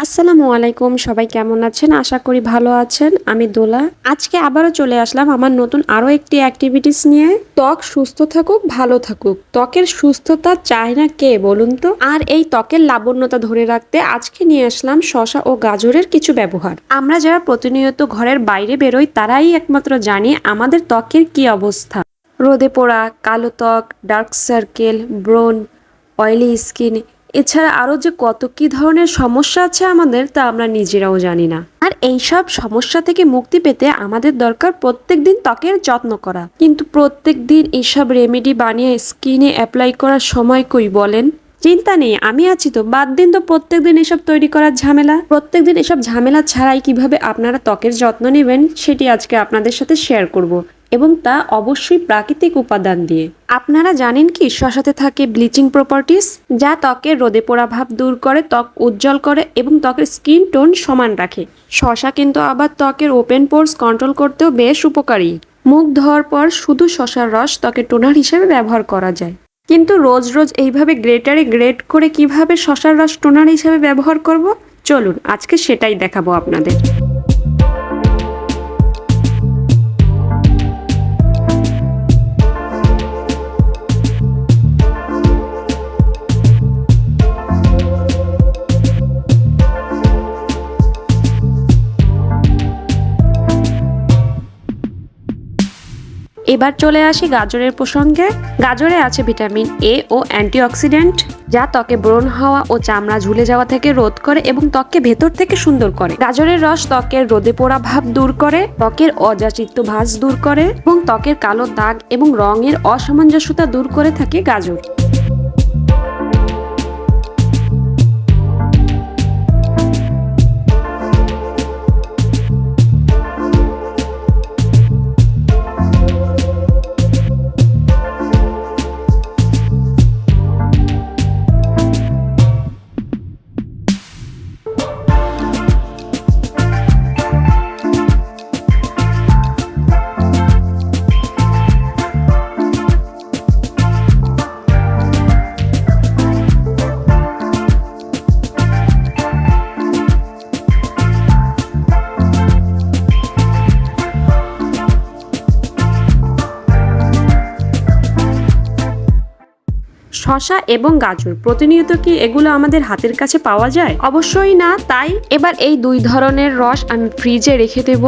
আসসালামু আলাইকুম, সবাই কেমন আছেন? আশা করি ভালো আছেন। আমি দোলা। আজকে আবারও চলে আসলাম আমার নতুন আরো একটি অ্যাক্টিভিটিস নিয়ে। ত্বক সুস্থ থাকুক, ভালো থাকুক। ত্বকের সুস্থতা চায় না কে বলুন তো? আর এই ত্বকের লাবণ্যতা ধরে রাখতে আজকে নিয়ে আসলাম শসা ও গাজরের কিছু ব্যবহার। আমরা যারা প্রতিনিয়ত ঘরের বাইরে বেরোই তারাই একমাত্র জানি আমাদের ত্বকের কি অবস্থা। রোদে পোড়া, কালো ত্বক, ডার্ক সার্কেল, ব্রণ, অয়েলি স্কিন, এছাড়া আরও যে কত কি ধরনের সমস্যা আছে আমাদের তা আমরা নিজেরাও জানি না। আর এইসব সমস্যা থেকে মুক্তি পেতে আমাদের দরকার প্রত্যেক দিন ত্বকের যত্ন করা। কিন্তু প্রত্যেক দিন এইসব রেমেডি বানিয়ে স্কিনে অ্যাপ্লাই করার সময় কই বলেন? চিন্তা নেই, আমি আছি তো। বাদ দিন তো প্রত্যেকদিন এসব তৈরি করার ঝামেলা। প্রত্যেকদিন এসব ঝামেলা ছাড়াই কিভাবে আপনারা ত্বকের যত্ন নেবেন সেটি আজকে আপনাদের সাথে শেয়ার করব, এবং তা অবশ্যই প্রাকৃতিক উপাদান দিয়ে। আপনারা জানেন কি শসাতে থাকে ব্লিচিং প্রপার্টিস, যা ত্বকের রোদে পোড়া ভাব দূর করে, ত্বক উজ্জ্বল করে এবং ত্বকের স্কিন টোন সমান রাখে। শসা কিন্তু আবার ত্বকের ওপেন পোরস কন্ট্রোল করতেও বেশ উপকারী। মুখ ধোয়ার পর শুধু শসার রস ত্বকের টোনার হিসেবে ব্যবহার করা যায়। কিন্তু রোজ রোজ এইভাবে গ্রেটারে গ্রেট করে কিভাবে শসার রস টোনার হিসেবে ব্যবহার করব, চলুন আজকে সেটাই দেখাবো আপনাদের। এবার চলে আসি গাজরের প্রসঙ্গে। গাজরে আছে ভিটামিন এ ও অ্যান্টিঅক্সিডেন্ট, যা ত্বকে ব্রণ হওয়া ও চামড়া ঝুলে যাওয়া থেকে রোধ করে এবং ত্বককে ভেতর থেকে সুন্দর করে। গাজরের রস ত্বকের রোদে পোড়া ভাব দূর করে, ত্বকের অযাচিত ভাঁজ দূর করে এবং ত্বকের কালো দাগ এবং রঙের অসামঞ্জস্যতা দূর করে থাকে গাজর। শসা এবং গাজর প্রতিনিয়ত কি এগুলো আমাদের হাতের কাছে পাওয়া যায়? অবশ্যই না। তাই এবার এই দুই ধরনের রস আমি ফ্রিজে রেখে দেব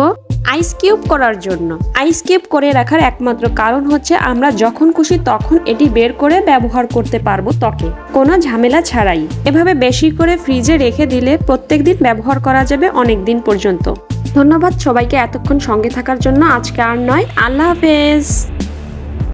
আইস কিউব করার জন্য। আইস কিউব করে রাখার একমাত্র কারণ হচ্ছে আমরা যখন খুশি তখন এটি বের করে ব্যবহার করতে পারবো ত্বকে, কোনো ঝামেলা ছাড়াই। এভাবে বেশি করে ফ্রিজে রেখে দিলে প্রত্যেকদিন ব্যবহার করা যাবে অনেক দিন পর্যন্ত। ধন্যবাদ সবাইকে এতক্ষণ সঙ্গে থাকার জন্য। আজকে আর নয়, আল্লাহ হাফেজ।